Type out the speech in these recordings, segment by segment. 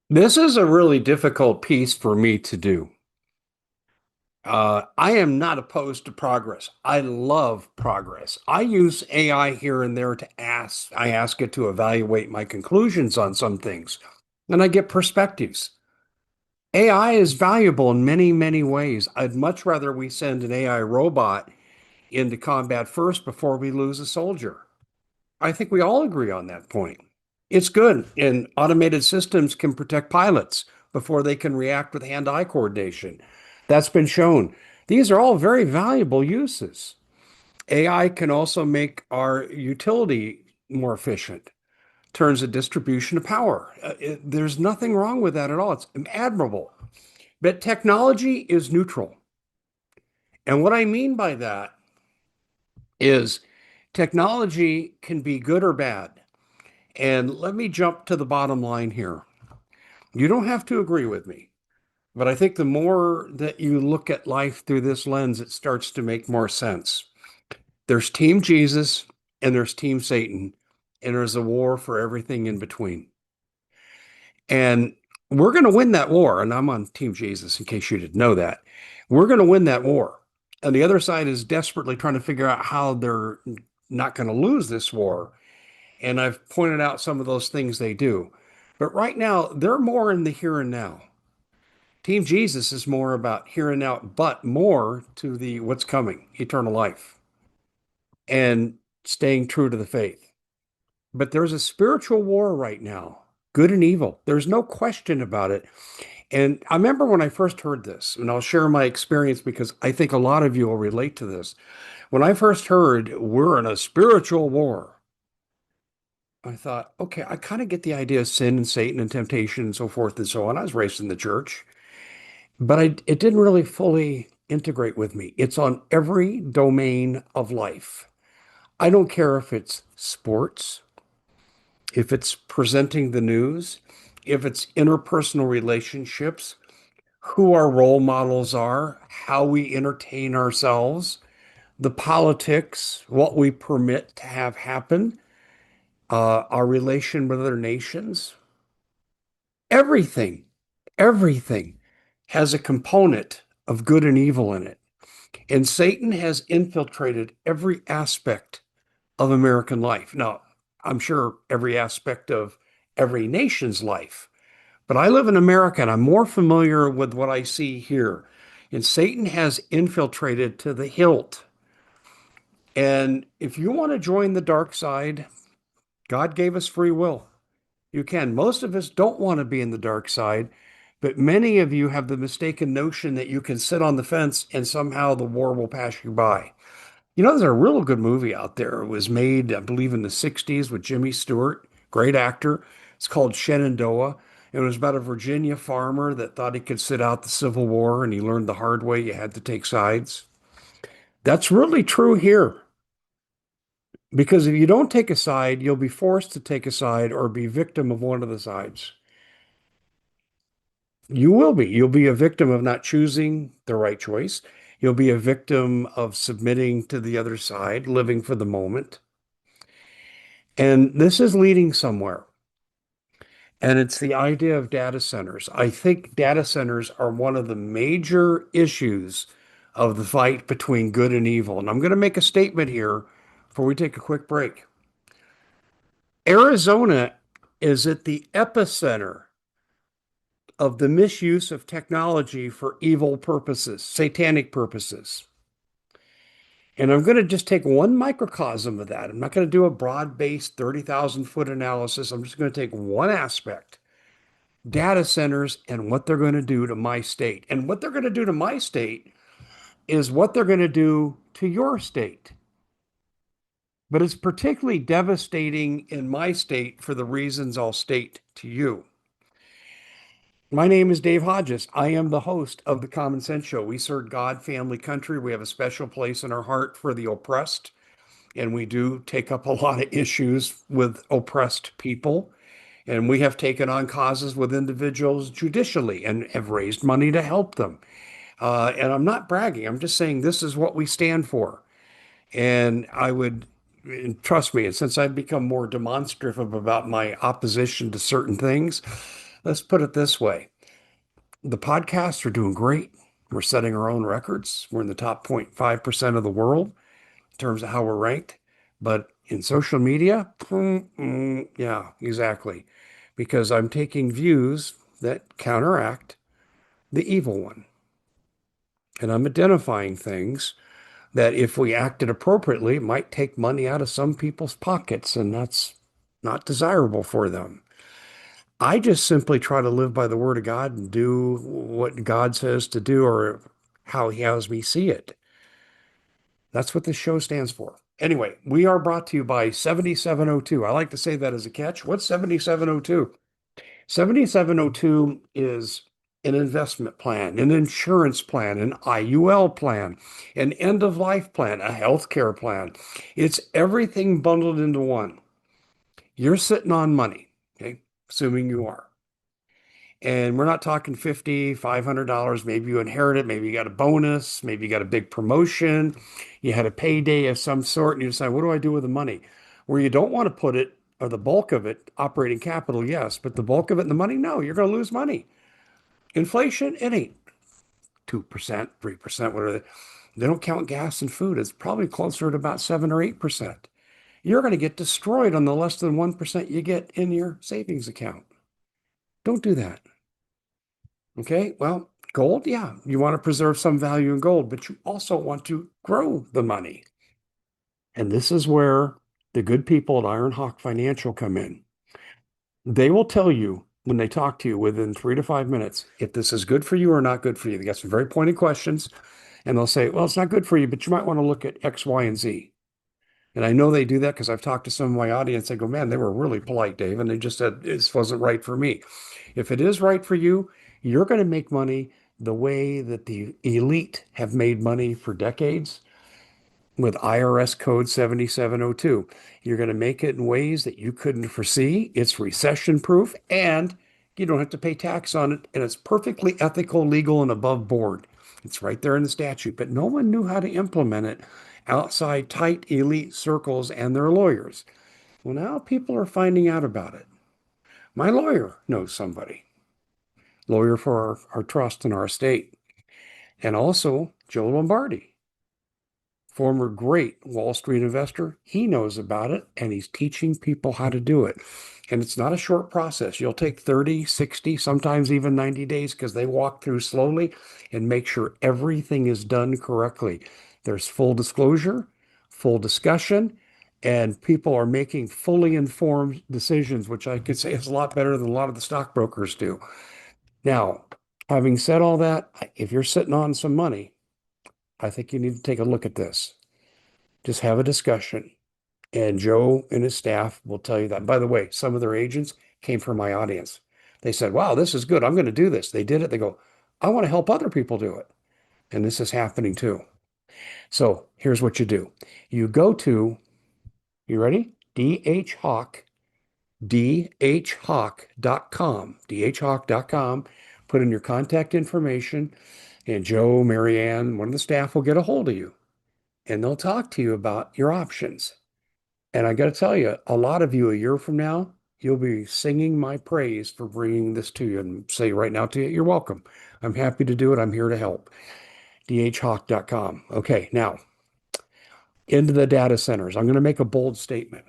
This is a really difficult piece for me to do. I am not opposed to progress. I love progress. I use AI here and there to I ask it to evaluate my conclusions on some things, and I get perspectives. AI is valuable in many, many ways. I'd much rather we send an AI robot into combat first before we lose a soldier. I think we all agree on that point. It's good, and automated systems can protect pilots before they can react with hand-eye coordination. That's been shown. These are all very valuable uses. AI can also make our utility more efficient, turns the distribution of power. There's nothing wrong with that at all. It's admirable. But technology is neutral. And what I mean by that is technology can be good or bad. And let me jump to the bottom line here. You don't have to agree with me, but I think the more that you look at life through this lens, it starts to make more sense. There's Team Jesus and there's Team Satan, and there's a war for everything in between. And we're going to win that war. And I'm on Team Jesus in case you didn't know that. We're going to win that war. And the other side is desperately trying to figure out how they're not going to lose this war. And I've pointed out some of those things they do. But right now, they're more in the here and now. Team Jesus is more about here and now, but more to the what's coming, eternal life, and staying true to the faith. But there's a spiritual war right now, good and evil. There's no question about it. And I remember when I first heard this, and I'll share my experience because I think a lot of you will relate to this. When I first heard we're in a spiritual war, I thought, okay, I kind of get the idea of sin and Satan and temptation and so forth and so on. I was raised in the church, but it didn't really fully integrate with me. It's on every domain of life. I don't care if it's sports, if it's presenting the news, if it's interpersonal relationships, who our role models are, how we entertain ourselves, the politics, what we permit to have happen, our relation with other nations. Everything, everything has a component of good and evil in it. And Satan has infiltrated every aspect of American life. Now, I'm sure every aspect of every nation's life, but I live in America and I'm more familiar with what I see here. And Satan has infiltrated to the hilt. And if you want to join the dark side, God gave us free will. You can. Most of us don't want to be in the dark side, but many of you have the mistaken notion that you can sit on the fence and somehow the war will pass you by. You know, there's a real good movie out there. It was made, I believe, in the 60s with Jimmy Stewart, great actor. It's called Shenandoah. It was about a Virginia farmer that thought he could sit out the Civil War, and he learned the hard way you had to take sides. That's really true here. Because if you don't take a side, you'll be forced to take a side or be victim of one of the sides. You will be. You'll be a victim of not choosing the right choice. You'll be a victim of submitting to the other side, living for the moment. And this is leading somewhere. And it's the idea of data centers. I think data centers are one of the major issues of the fight between good and evil. And I'm going to make a statement here before we take a quick break. Arizona is at the epicenter of the misuse of technology for evil purposes, satanic purposes. And I'm going to just take one microcosm of that. I'm not going to do a broad-based 30,000 foot analysis. I'm just going to take one aspect, data centers and what they're going to do to my state. And what they're going to do to my state is what they're going to do to your state. But it's particularly devastating in my state for the reasons I'll state to you. My name is Dave Hodges. I am the host of the Common Sense Show. We serve God, family, country. We have a special place in our heart for the oppressed, and we do take up a lot of issues with oppressed people. And we have taken on causes with individuals judicially and have raised money to help them. And I'm not bragging. I'm just saying this is what we stand for. And I would, and trust me, and since I've become more demonstrative about my opposition to certain things, Let's put it this way. The podcasts are doing great. We're setting our own records. We're in the top 0.5% of the world in terms of how we're ranked. But in social media, yeah, exactly. Because I'm taking views that counteract the evil one. And I'm identifying things that if we acted appropriately, might take money out of some people's pockets, and that's not desirable for them. I just simply try to live by the word of God and do what God says to do or how he has me see it. That's what this show stands for. Anyway, we are brought to you by 7702. I like to say that as a catch. What's 7702? 7702 is an investment plan, an insurance plan, an IUL plan, an end of life plan, a healthcare plan. It's everything bundled into one. You're sitting on money, okay? Assuming you are. And we're not talking 50, $500. Maybe you inherit it. Maybe you got a bonus. Maybe you got a big promotion. You had a payday of some sort and you decide, what do I do with the money? Where you don't want to put it, or the bulk of it, operating capital, yes, but the bulk of it in the money, no, you're going to lose money. Inflation, it ain't 2%, 3%, whatever. They don't count gas and food. It's probably closer to about 7 or 8%. You're going to get destroyed on the less than 1% you get in your savings account. Don't do that. Okay, well, gold, yeah, you want to preserve some value in gold, but you also want to grow the money. And this is where the good people at Iron Hawk Financial come in. They will tell you when they talk to you within 3 to 5 minutes if this is good for you or not good for you. They got some very pointed questions, and they'll say, well, it's not good for you, but you might want to look at X, Y, and Z. And I know they do that because I've talked to some of my audience. They go, man, they were really polite, Dave. And they just said, this wasn't right for me. If it is right for you, you're going to make money the way that the elite have made money for decades with IRS code 7702. You're going to make it in ways that you couldn't foresee. It's recession proof and you don't have to pay tax on it. And it's perfectly ethical, legal, and above board. It's right there in the statute, but no one knew how to implement it outside tight elite circles and their lawyers. Well, now people are finding out about it. My lawyer knows somebody, lawyer for our trust and our estate, and also Joe Lombardi, former great Wall Street investor. He knows about it and he's teaching people how to do it. And it's not a short process. You'll take 30, 60, sometimes even 90 days because they walk through slowly and make sure everything is done correctly. There's full disclosure, full discussion, and people are making fully informed decisions, which I could say is a lot better than a lot of the stockbrokers do. Now, having said all that, if you're sitting on some money, I think you need to take a look at this. Just have a discussion. And Joe and his staff will tell you that. By the way, some of their agents came from my audience. They said, wow, this is good. I'm going to do this. They did it. They go, I want to help other people do it. And this is happening too. So here's what you do. You go to, you ready? DHHawk, DHHawk.com, DHHawk.com. Put in your contact information, and Joe, Marianne, one of the staff will get a hold of you, and they'll talk to you about your options. And I got to tell you, a lot of you a year from now, you'll be singing my praise for bringing this to you and say right now to you, you're welcome. I'm happy to do it. I'm here to help. DHHawk.com. Okay, now into the data centers. I'm going to make a bold statement.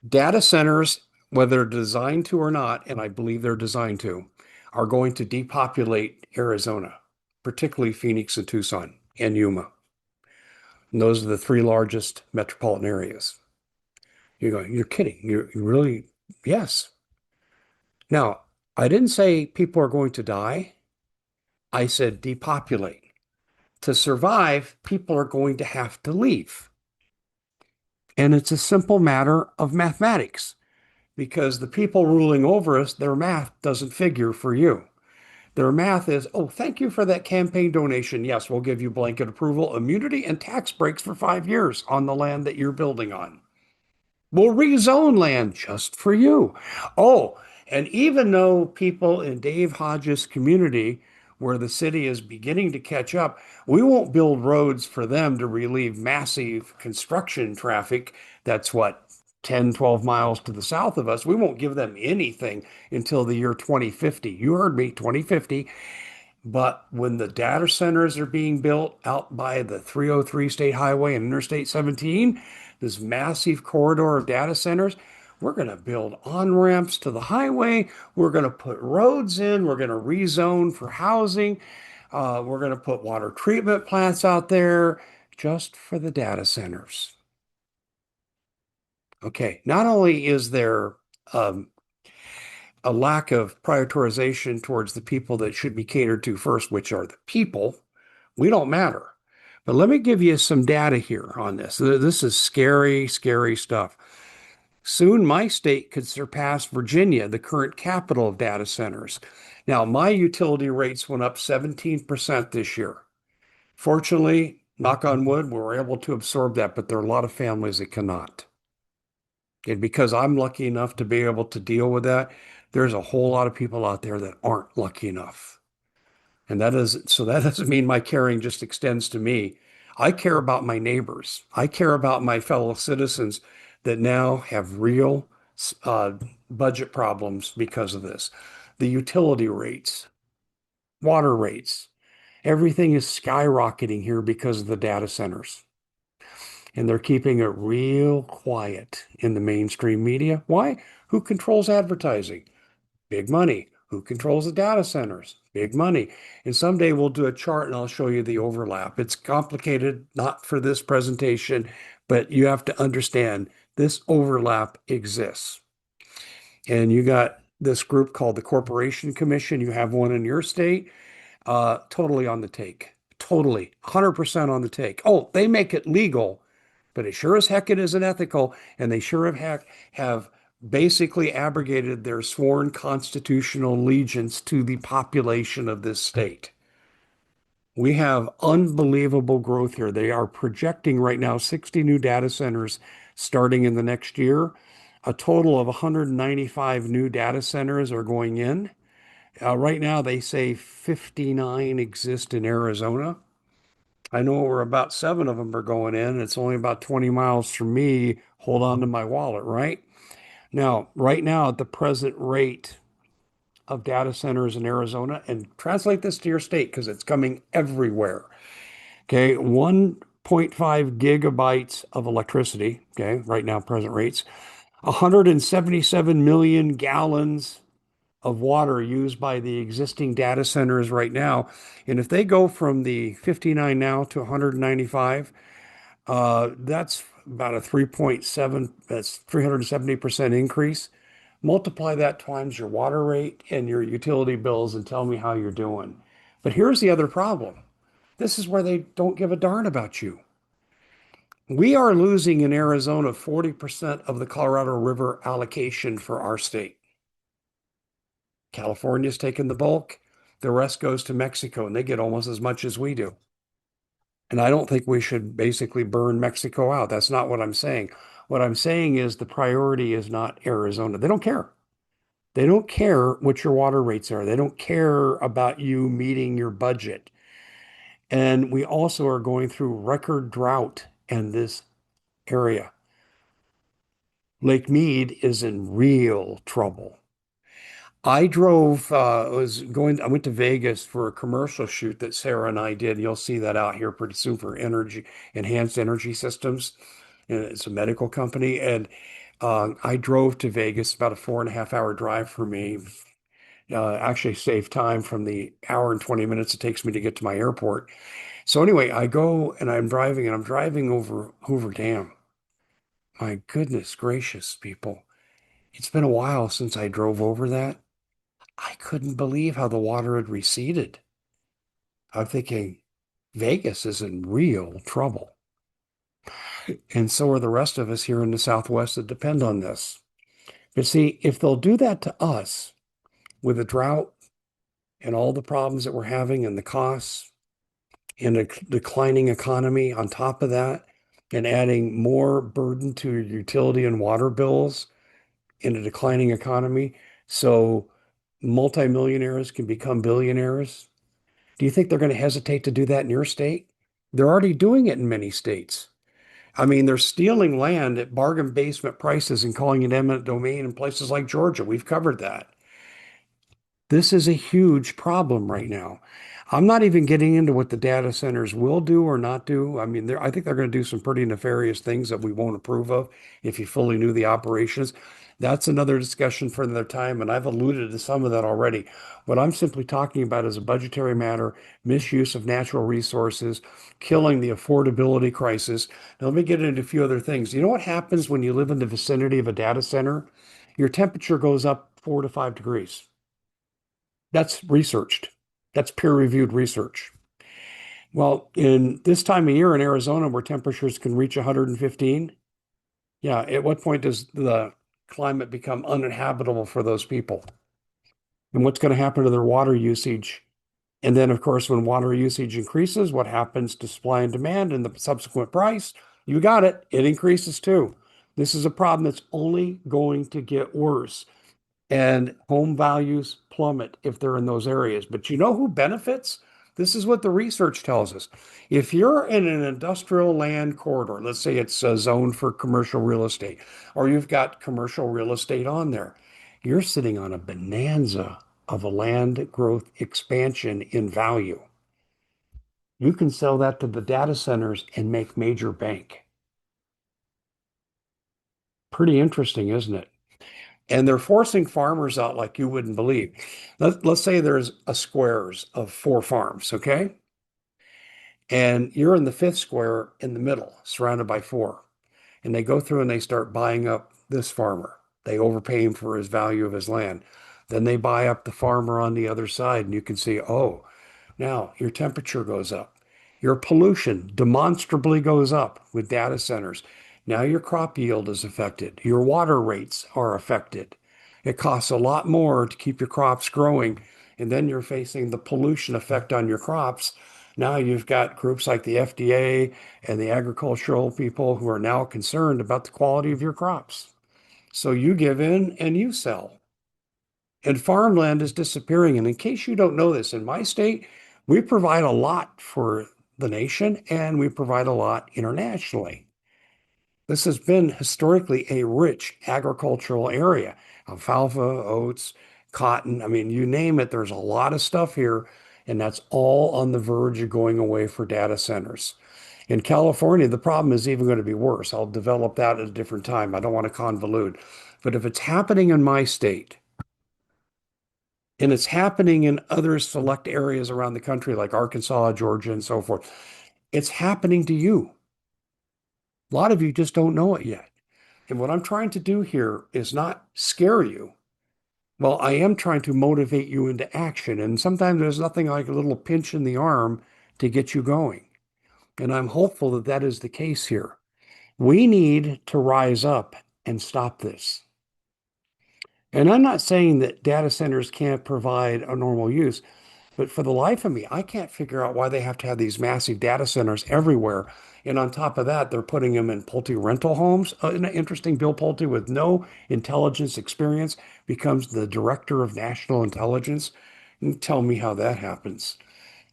Data centers, whether they're designed to or not, and I believe they're designed to, are going to depopulate Arizona, particularly Phoenix and Tucson and Yuma. And those are the three largest metropolitan areas. You're going, you're kidding. You really, yes. Now, I didn't say people are going to die. I said depopulate. To survive, people are going to have to leave. And it's a simple matter of mathematics because the people ruling over us, their math doesn't figure for you. Their math is, oh, thank you for that campaign donation. Yes, we'll give you blanket approval, immunity, and tax breaks for 5 years on the land that you're building on. We'll rezone land just for you. Oh, and even though people in Dave Hodges' community, where the city is beginning to catch up, we won't build roads for them to relieve massive construction traffic. That's what? 10, 12 miles to the south of us. We won't give them anything until the year 2050. You heard me, 2050. But when the data centers are being built out by the 303 State Highway and Interstate 17, this massive corridor of data centers, we're going to build on-ramps to the highway. We're going to put roads in. We're going to rezone for housing. We're going to put water treatment plants out there just for the data centers. Okay, not only is there um, a lack of prioritization towards the people that should be catered to first, which are the people, we don't matter. But let me give you some data here on this. This is scary, scary stuff. Soon, my state could surpass Virginia, the current capital of data centers. Now, my utility rates went up 17% this year. Fortunately, knock on wood, we were able to absorb that, but there are a lot of families that cannot. And because I'm lucky enough to be able to deal with that, there's a whole lot of people out there that aren't lucky enough. And that doesn't mean my caring just extends to me. I care about my neighbors. I care about my fellow citizens that now have real uh, budget problems because of this. The utility rates, water rates, everything is skyrocketing here because of the data centers. And they're keeping it real quiet in the mainstream media. Why? Who controls advertising? Big money. Who controls the data centers? Big money. And someday we'll do a chart and I'll show you the overlap. It's complicated, not for this presentation, but you have to understand this overlap exists. And you got this group called the Corporation Commission. You have one in your state, totally on the take. Totally, 100% on the take. Oh, they make it legal, but it sure as heck it isn't ethical, and they sure as heck have basically abrogated their sworn constitutional allegiance to the population of this state. We have unbelievable growth here. They are projecting right now 60 new data centers starting in the next year. A total of 195 new data centers are going in. Right now, they say 59 exist in Arizona. I know where about seven of them are going in. It's only about 20 miles from me. Hold on to my wallet, right? Now, right now, at the present rate of data centers in Arizona, and translate this to your state because it's coming everywhere. Okay, 1.5 gigabytes of electricity. Okay, right now, present rates, 177 million gallons of water used by the existing data centers right now. And if they go from the 59 now to 195, that's about a 3.7, that's 370% increase. Multiply that times your water rate and your utility bills and tell me how you're doing. But here's the other problem. This is where they don't give a darn about you. We are losing in Arizona 40% of the Colorado River allocation for our state. California's taking the bulk. The rest goes to Mexico, and they get almost as much as we do. And I don't think we should basically burn Mexico out. That's not what I'm saying. What I'm saying is the priority is not Arizona. They don't care. They don't care what your water rates are. They don't care about you meeting your budget. And we also are going through record drought in this area. Lake Mead is in real trouble. I went to Vegas for a commercial shoot that Sarah and I did. You'll see that out here pretty soon for enhanced energy systems. And it's a medical company. And I drove to Vegas, about a 4.5 hour drive for me. Actually saved time from the hour and 20 minutes it takes me to get to my airport. So anyway, I go and I'm driving over Hoover Dam. My goodness gracious, people. It's been a while since I drove over that. I couldn't believe how the water had receded. I'm thinking Vegas is in real trouble. And so are the rest of us here in the Southwest that depend on this. But see, if they'll do that to us with a drought and all the problems that we're having and the costs and a declining economy on top of that, and adding more burden to your utility and water bills in a declining economy, so multimillionaires can become billionaires. Do you think they're going to hesitate to do that in your state? They're already doing it in many states. I mean, they're stealing land at bargain basement prices and calling it eminent domain in places like Georgia. We've covered that. This is a huge problem right now. I'm not even getting into what the data centers will do or not do. I mean, I think they're going to do some pretty nefarious things that we won't approve of if you fully knew the operations. That's another discussion for another time, and I've alluded to some of that already. What I'm simply talking about is a budgetary matter, misuse of natural resources, killing the affordability crisis. Now, let me get into a few other things. You know what happens when you live in the vicinity of a data center? Your temperature goes up 4 to 5 degrees. That's researched. That's peer-reviewed research. Well, in this time of year in Arizona where temperatures can reach 115, yeah, at what point does the climate become uninhabitable for those people? And what's going to happen to their water usage? And then, of course, when water usage increases, what happens to supply and demand and the subsequent price? You got it. It increases too. This is a problem that's only going to get worse. And home values plummet if they're in those areas. But you know who benefits? This is what the research tells us. If you're in an industrial land corridor, let's say it's a zone for commercial real estate, or you've got commercial real estate on there, you're sitting on a bonanza of a land growth expansion in value. You can sell that to the data centers and make major bank. Pretty interesting, isn't it? And they're forcing farmers out like you wouldn't believe. Let's say there's a squares of 4 farms, okay? And you're in the fifth square in the middle, surrounded by four. And they go through and they start buying up this farmer. They overpay him for his value of his land. Then they buy up the farmer on the other side, and you can see, oh, now your temperature goes up. Your pollution demonstrably goes up with data centers. Now your crop yield is affected. Your water rates are affected. It costs a lot more to keep your crops growing. And then you're facing the pollution effect on your crops. Now you've got groups like the FDA and the agricultural people who are now concerned about the quality of your crops. So you give in and you sell. And farmland is disappearing. And in case you don't know this, in my state, we provide a lot for the nation and we provide a lot internationally. This has been historically a rich agricultural area. Alfalfa, oats, cotton. I mean, you name it, there's a lot of stuff here. And that's all on the verge of going away for data centers. In California, the problem is even going to be worse. I'll develop that at a different time. I don't want to convolute. But if it's happening in my state, and it's happening in other select areas around the country, like Arkansas, Georgia, and so forth. It's happening to you. A lot of you just don't know it yet. And what I'm trying to do here is not scare you. Well, I am trying to motivate you into action. And sometimes there's nothing like a little pinch in the arm to get you going. And I'm hopeful that that is the case here. We need to rise up and stop this. And I'm not saying that data centers can't provide a normal use. But for the life of me, I can't figure out why they have to have these massive data centers everywhere. And on top of that, they're putting them in Pulte rental homes. Interesting, Bill Pulte, with no intelligence experience, becomes the director of national intelligence. And tell me how that happens.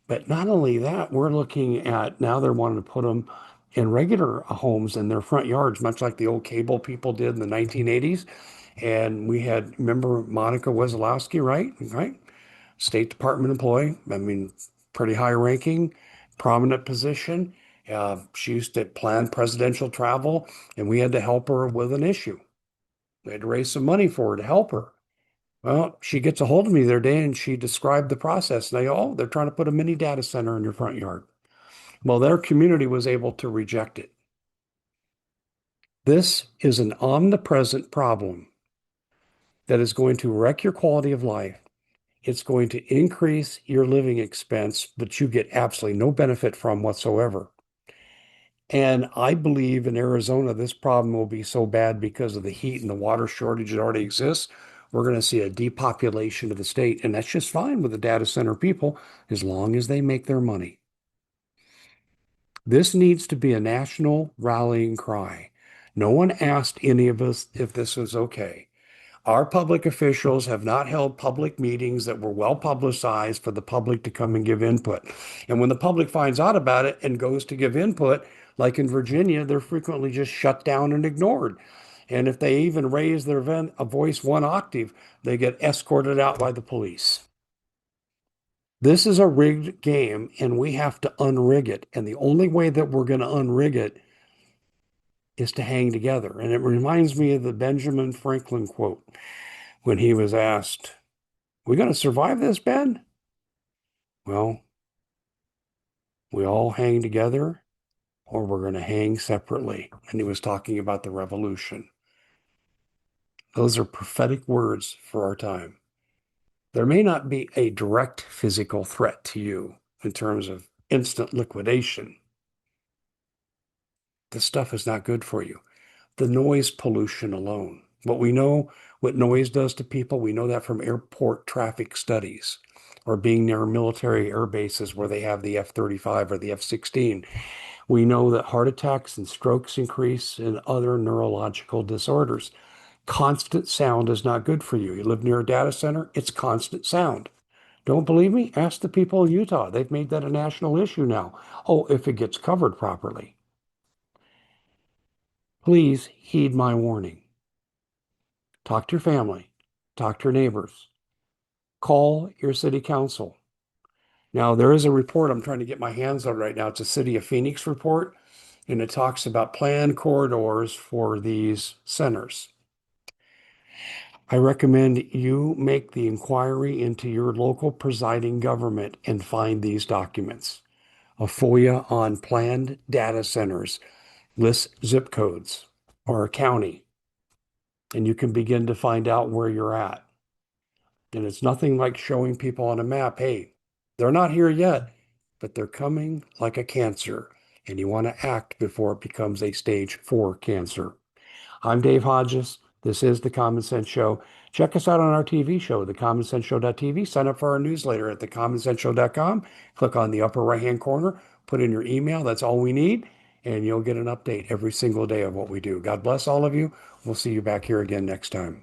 But not only that, we're looking at now they're wanting to put them in regular homes in their front yards, much like the old cable people did in the 1980s. And we had, remember Monica Wazlowski, right? Right? State Department employee. I mean, pretty high ranking, prominent position. She used to plan presidential travel, and we had to help her with an issue. We had to raise some money for her to help her. Well, she gets a hold of me the other day and she described the process. And I go, oh, they're trying to put a mini data center in your front yard. Well, their community was able to reject it. This is an omnipresent problem that is going to wreck your quality of life. It's going to increase your living expense, but you get absolutely no benefit from whatsoever. And I believe in Arizona, this problem will be so bad because of the heat and the water shortage that already exists. We're going to see a depopulation of the state. And that's just fine with the data center people as long as they make their money. This needs to be a national rallying cry. No one asked any of us if this was okay. Our public officials have not held public meetings that were well publicized for the public to come and give input. And when the public finds out about it and goes to give input, Like in Virginia, they're frequently just shut down and ignored. And if they even raise their a voice one octave, they get escorted out by the police. This is a rigged game, and we have to unrig it. And the only way that we're going to unrig it is to hang together. And it reminds me of the Benjamin Franklin quote when he was asked, "We going to survive this, Ben?" Well, we all hang together or we're going to hang separately. And he was talking about the revolution. Those are prophetic words for our time. There may not be a direct physical threat to you in terms of instant liquidation. This stuff is not good for you. The noise pollution alone. What we know what noise does to people, we know that from airport traffic studies or being near military air bases where they have the F-35 or the F-16. We know that heart attacks and strokes increase and other neurological disorders. Constant sound is not good for you. You live near a data center, it's constant sound. Don't believe me? Ask the people in Utah. They've made that a national issue now. Oh, if it gets covered properly. Please heed my warning. Talk to your family, talk to your neighbors, call your city council. Now, there is a report I'm trying to get my hands on right now. It's a City of Phoenix report, and it talks about planned corridors for these centers. I recommend you make the inquiry into your local presiding government and find these documents. A FOIA on planned data centers lists zip codes or a county, and you can begin to find out where you're at. And it's nothing like showing people on a map, hey, they're not here yet, but they're coming like a cancer, and you want to act before it becomes a stage 4 cancer. I'm Dave Hodges. This is The Common Sense Show. Check us out on our TV show, thecommonsenseshow.tv. Sign up for our newsletter at thecommonsenseshow.com. Click on the upper right-hand corner, put in your email. That's all we need, and you'll get an update every single day of what we do. God bless all of you. We'll see you back here again next time.